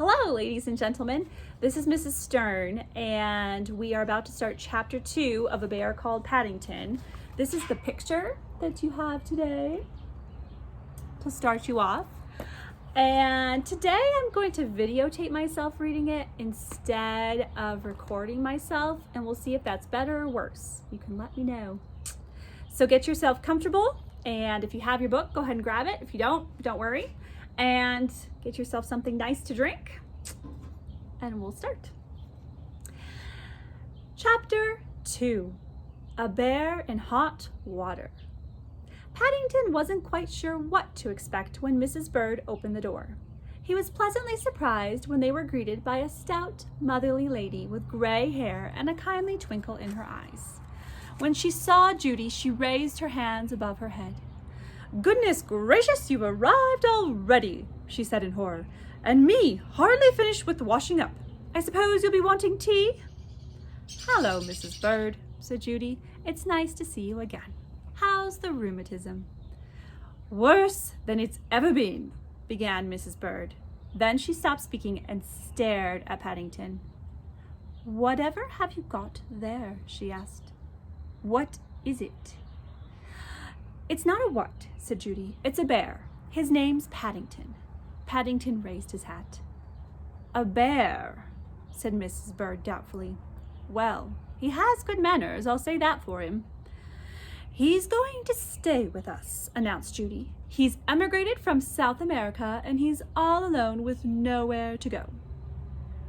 Hello, ladies and gentlemen. This is Mrs. Stern, and we are about to start chapter 2 of A Bear Called Paddington. This is the picture that you have today to start you off. And today I'm going to videotape myself reading it instead of recording myself, and we'll see if that's better or worse. You can let me know. So get yourself comfortable, and if you have your book, go ahead and grab it. If you don't worry. And get yourself something nice to drink, and we'll start. Chapter 2, A Bear in Hot Water. Paddington wasn't quite sure what to expect when Mrs. Bird opened the door. He was pleasantly surprised when they were greeted by a stout, motherly lady with gray hair and a kindly twinkle in her eyes. When she saw Judy, she raised her hands above her head. "Goodness gracious, you've arrived already," she said in horror. "And me, hardly finished with washing up. I suppose you'll be wanting tea?" "Hello, Mrs. Bird," said Judy. "It's nice to see you again. How's the rheumatism?" "Worse than it's ever been," began Mrs. Bird. Then she stopped speaking and stared at Paddington. "Whatever have you got there?" she asked. "What is it?" "It's not a what," said Judy. "It's a bear. His name's Paddington." Paddington raised his hat. "A bear," said Mrs. Bird doubtfully. "Well, he has good manners, I'll say that for him." "He's going to stay with us," announced Judy. "He's emigrated from South America, and he's all alone with nowhere to go."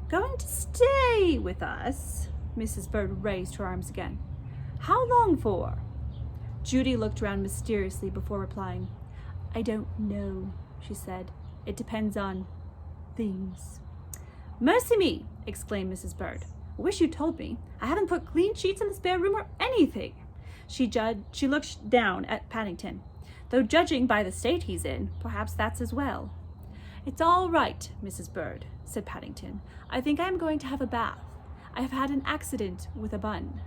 "Going to stay with us?" Mrs. Bird raised her arms again. "How long for?" Judy looked around mysteriously before replying. "I don't know," she said. "It depends on things." "Mercy me!" exclaimed Mrs. Bird. "I wish you told me. I haven't put clean sheets in the spare room or anything." She looked down at Paddington. "Though judging by the state he's in, perhaps that's as well." "It's all right, Mrs. Bird," said Paddington. "I think I am going to have a bath. I have had an accident with a bun."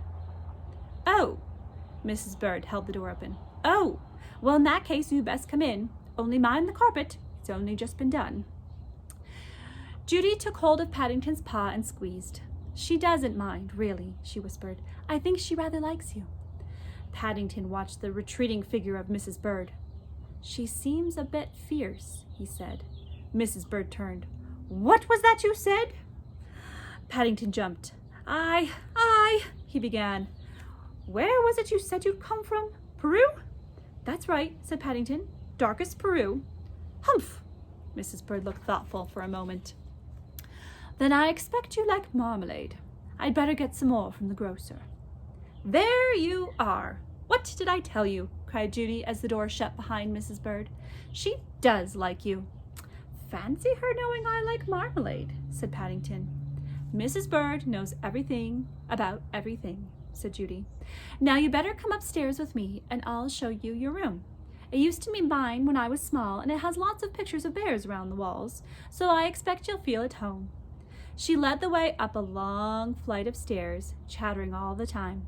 "Oh!" Mrs. Bird held the door open. "Oh! Well, in that case, you'd best come in. Only mind the carpet. It's only just been done." Judy took hold of Paddington's paw and squeezed. "She doesn't mind, really," she whispered. "I think she rather likes you." Paddington watched the retreating figure of Mrs. Bird. "She seems a bit fierce," he said. Mrs. Bird turned. "What was that you said?" Paddington jumped. I, he began. "Where was it you said you'd come from? Peru?" "That's right," said Paddington. "Darkest Peru." "Humph!" Mrs. Bird looked thoughtful for a moment. "Then I expect you like marmalade. I'd better get some more from the grocer." "There you are! What did I tell you?" cried Judy as the door shut behind Mrs. Bird. "She does like you." "Fancy her knowing I like marmalade," said Paddington. "Mrs. Bird knows everything about everything," said Judy. "Now you better come upstairs with me, and I'll show you your room. It used to be mine when I was small, and it has lots of pictures of bears around the walls, so I expect you'll feel at home." She led the way up a long flight of stairs, chattering all the time.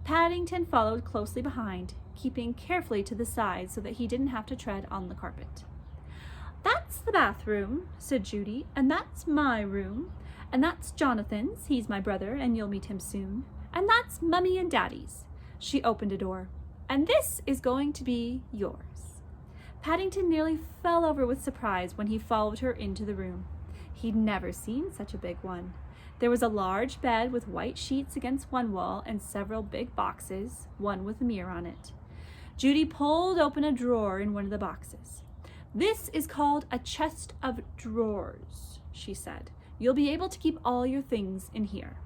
Paddington followed closely behind, keeping carefully to the side so that he didn't have to tread on the carpet. "That's the bathroom," said Judy, "and that's my room, and that's Jonathan's, he's my brother, and you'll meet him soon. And that's Mummy and Daddy's." She opened a door. "And this is going to be yours." Paddington nearly fell over with surprise when he followed her into the room. He'd never seen such a big one. There was a large bed with white sheets against one wall and several big boxes, one with a mirror on it. Judy pulled open a drawer in one of the boxes. "This is called a chest of drawers," she said. "You'll be able to keep all your things in here."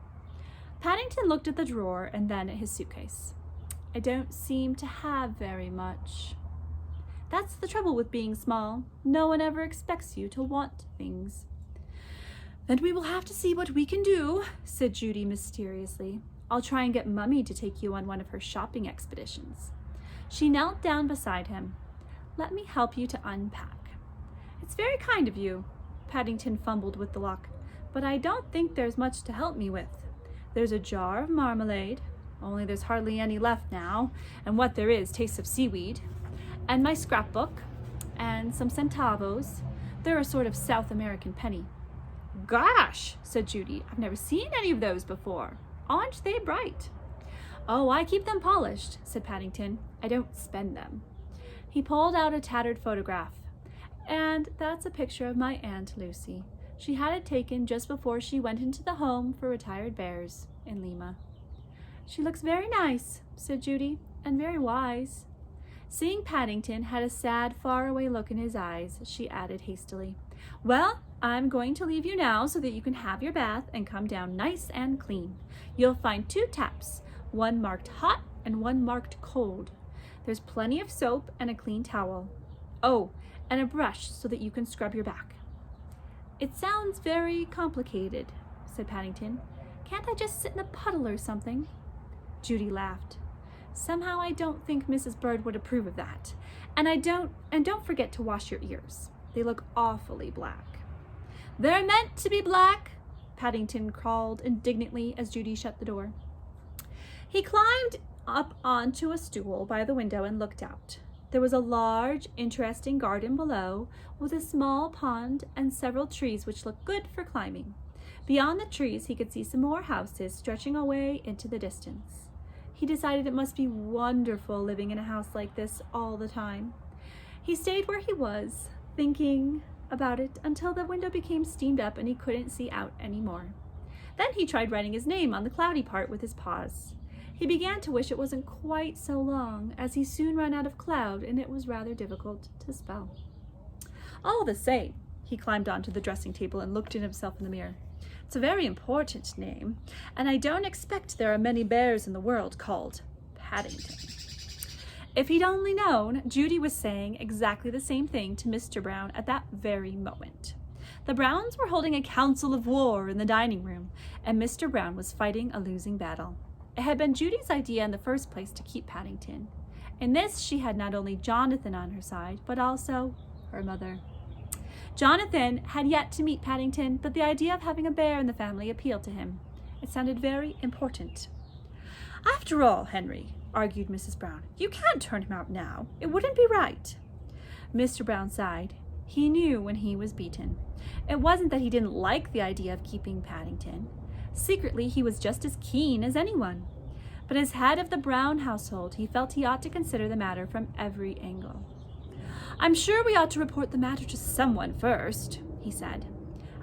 Paddington looked at the drawer and then at his suitcase. "I don't seem to have very much." "That's the trouble with being small. No one ever expects you to want things." "Then we will have to see what we can do," said Judy mysteriously. "I'll try and get Mummy to take you on one of her shopping expeditions." She knelt down beside him. "Let me help you to unpack." "It's very kind of you." Paddington fumbled with the lock. "But I don't think there's much to help me with. There's a jar of marmalade, only there's hardly any left now, and what there is tastes of seaweed, and my scrapbook, and some centavos. They're a sort of South American penny." Gosh, said Judy, I've never seen any of those before. Aren't they bright? Oh, I keep them polished, said Paddington. I don't spend them. He pulled out a tattered photograph. And that's a picture of my Aunt Lucy. She had it taken just before she went into the home for retired bears in Lima. She looks very nice, said Judy, and very wise. Seeing Paddington had a sad, faraway look in his eyes, she added hastily, Well, I'm going to leave you now so that you can have your bath and come down nice and clean. You'll find 2 taps, one marked hot and one marked cold. There's plenty of soap and a clean towel. Oh, and a brush so that you can scrub your back. It sounds very complicated, said Paddington. Can't I just sit in a puddle or something? Judy laughed. Somehow I don't think Mrs. Bird would approve of that. And don't forget to wash your ears. They look awfully black. They're meant to be black, Paddington called indignantly as Judy shut the door. He climbed up onto a stool by the window and looked out. There was a large, interesting garden below, with a small pond and several trees which looked good for climbing. Beyond the trees, he could see some more houses stretching away into the distance. He decided it must be wonderful living in a house like this all the time. He stayed where he was, thinking about it until the window became steamed up and he couldn't see out anymore. Then he tried writing his name on the cloudy part with his paws. He began to wish it wasn't quite so long, as he soon ran out of cloud and it was rather difficult to spell. All the same, he climbed onto the dressing table and looked at himself in the mirror. It's a very important name, and I don't expect there are many bears in the world called Paddington. If he'd only known, Judy was saying exactly the same thing to Mr. Brown at that very moment. The Browns were holding a council of war in the dining room, and Mr. Brown was fighting a losing battle. It had been Judy's idea in the first place to keep Paddington. In this, she had not only Jonathan on her side, but also her mother. Jonathan had yet to meet Paddington, but the idea of having a bear in the family appealed to him. It sounded very important. After all, Henry, argued Mrs. Brown, you can't turn him out now. It wouldn't be right. Mr. Brown sighed. He knew when he was beaten. It wasn't that he didn't like the idea of keeping Paddington. Secretly, he was just as keen as anyone. But as head of the Brown household, he felt he ought to consider the matter from every angle. I'm sure we ought to report the matter to someone first, he said.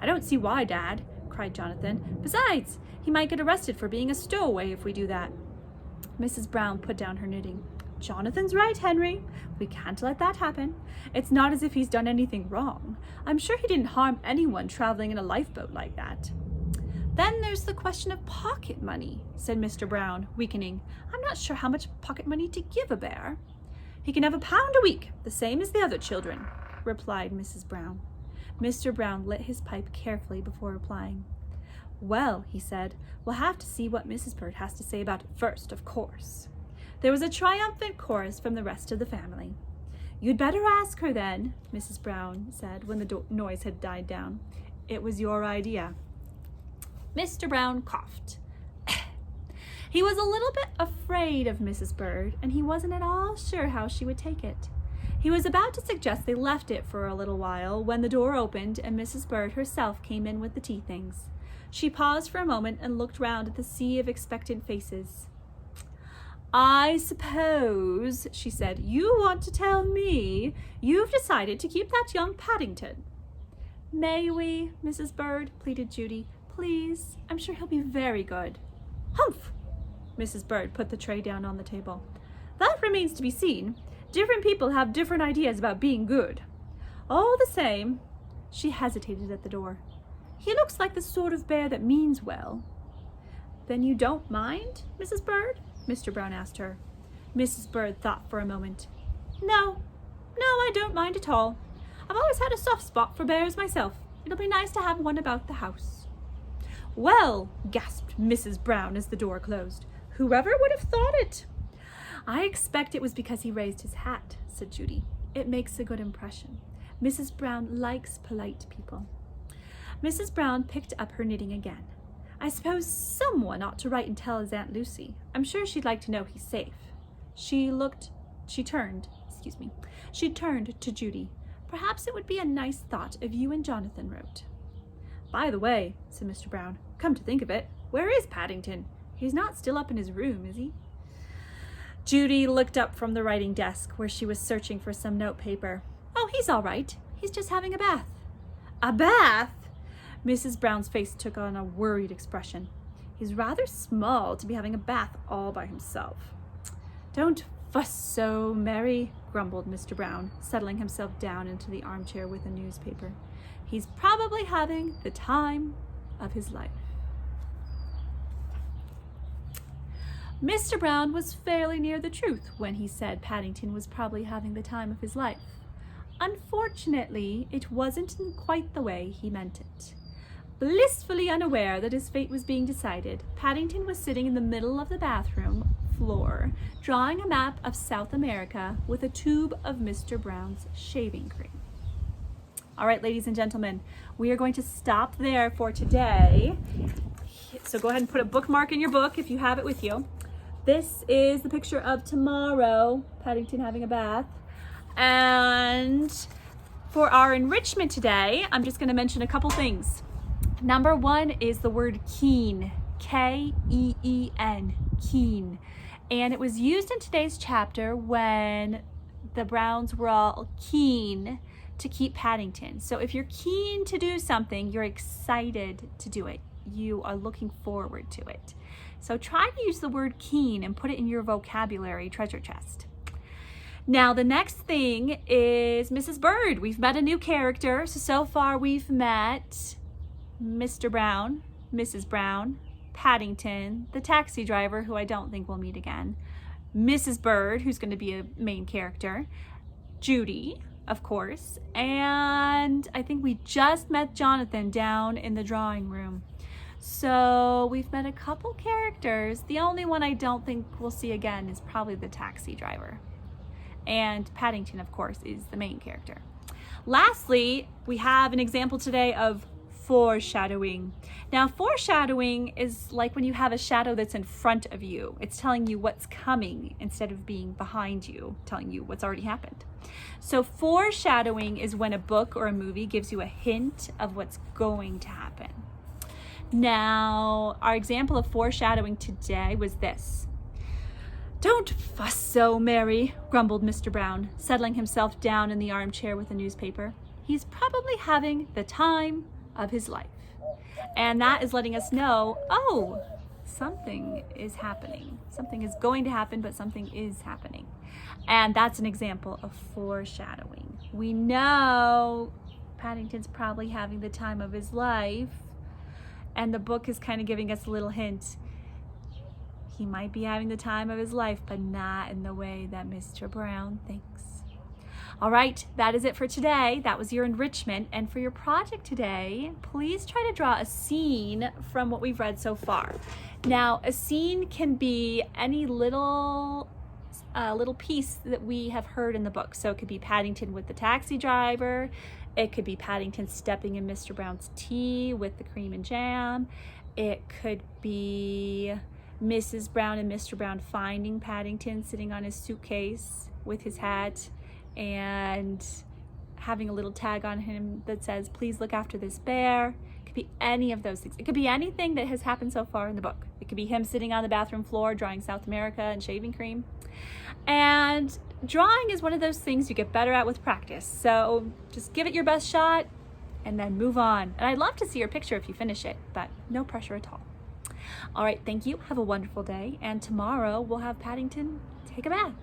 I don't see why, Dad, cried Jonathan. Besides, he might get arrested for being a stowaway if we do that. Mrs. Brown put down her knitting. Jonathan's right, Henry. We can't let that happen. It's not as if he's done anything wrong. I'm sure he didn't harm anyone traveling in a lifeboat like that. Then there's the question of pocket money, said Mr. Brown, weakening. I'm not sure how much pocket money to give a bear. He can have £1 a week, the same as the other children, replied Mrs. Brown. Mr. Brown lit his pipe carefully before replying. Well, he said, we'll have to see what Mrs. Bird has to say about it first, of course. There was a triumphant chorus from the rest of the family. You'd better ask her then, Mrs. Brown said when the noise had died down. It was your idea. Mr. Brown coughed. He was a little bit afraid of Mrs. Bird, and he wasn't at all sure how she would take it. He was about to suggest they left it for a little while when the door opened and Mrs. Bird herself came in with the tea things. She paused for a moment and looked round at the sea of expectant faces. I suppose, she said, you want to tell me you've decided to keep that young Paddington. May we, Mrs. Bird, pleaded Judy. Please, I'm sure he'll be very good. Humph! Mrs. Bird put the tray down on the table. That remains to be seen. Different people have different ideas about being good. All the same, she hesitated at the door. He looks like the sort of bear that means well. Then you don't mind, Mrs. Bird? Mr. Brown asked her. Mrs. Bird thought for a moment. No, I don't mind at all. I've always had a soft spot for bears myself. It'll be nice to have one about the house. Well, gasped Mrs. Brown as the door closed. Whoever would have thought it? I expect it was because he raised his hat, said Judy. It makes a good impression. Mrs. Brown likes polite people. Mrs. Brown picked up her knitting again. I suppose someone ought to write and tell his Aunt Lucy. I'm sure she'd like to know he's safe. She turned to Judy. Perhaps it would be a nice thought if you and Jonathan wrote. By the way, said Mr. Brown, come to think of it, where is Paddington? He's not still up in his room, is he? Judy looked up from the writing desk where she was searching for some notepaper. Oh, he's all right. He's just having a bath. A bath? Mrs. Brown's face took on a worried expression. He's rather small to be having a bath all by himself. Don't fuss so, Mary, grumbled Mr. Brown, settling himself down into the armchair with a newspaper. He's probably having the time of his life. Mr. Brown was fairly near the truth when he said Paddington was probably having the time of his life. Unfortunately, it wasn't in quite the way he meant it. Blissfully unaware that his fate was being decided, Paddington was sitting in the middle of the bathroom floor, drawing a map of South America with a tube of Mr. Brown's shaving cream. All right, ladies and gentlemen, we are going to stop there for today. So go ahead and put a bookmark in your book if you have it with you. This is the picture of tomorrow, Paddington having a bath. And for our enrichment today, I'm just going to mention a couple things. Number one is the word keen, K-E-E-N, keen. And it was used in today's chapter when the Browns were all keen to keep Paddington. So if you're keen to do something, you're excited to do it. You are looking forward to it. So try to use the word keen and put it in your vocabulary treasure chest. Now, the next thing is Mrs. Bird. We've met a new character. So far we've met Mr. Brown, Mrs. Brown, Paddington, the taxi driver, who I don't think we'll meet again, Mrs. Bird, who's going to be a main character, Judy, of course, and I think we just met Jonathan down in the drawing room. So we've met a couple characters. The only one I don't think we'll see again is probably the taxi driver. And Paddington, of course, is the main character. Lastly, we have an example today of foreshadowing. Now, foreshadowing is like when you have a shadow that's in front of you. It's telling you what's coming instead of being behind you, telling you what's already happened. So foreshadowing is when a book or a movie gives you a hint of what's going to happen. Now, our example of foreshadowing today was this. Don't fuss so, Mary, grumbled Mr. Brown, settling himself down in the armchair with a newspaper. He's probably having the time of his life. And that is letting us know, oh, something is happening. Something is going to happen, but something is happening. And that's an example of foreshadowing. We know Paddington's probably having the time of his life, and the book is kind of giving us a little hint. He might be having the time of his life, but not in the way that Mr. Brown thinks. All right, that is it for today. That was your enrichment. And for your project today, please try to draw a scene from what we've read so far. Now, a scene can be any little piece that we have heard in the book. So it could be Paddington with the taxi driver. It could be Paddington stepping in Mr. Brown's tea with the cream and jam. It could be Mrs. Brown and Mr. Brown finding Paddington sitting on his suitcase with his hat and having a little tag on him that says, please look after this bear. It could be any of those things. It could be anything that has happened so far in the book. It could be him sitting on the bathroom floor drawing South America and shaving cream. And drawing is one of those things you get better at with practice. So just give it your best shot and then move on. And I'd love to see your picture if you finish it, but no pressure at all. All right, thank you. Have a wonderful day. And tomorrow we'll have Paddington take a bath.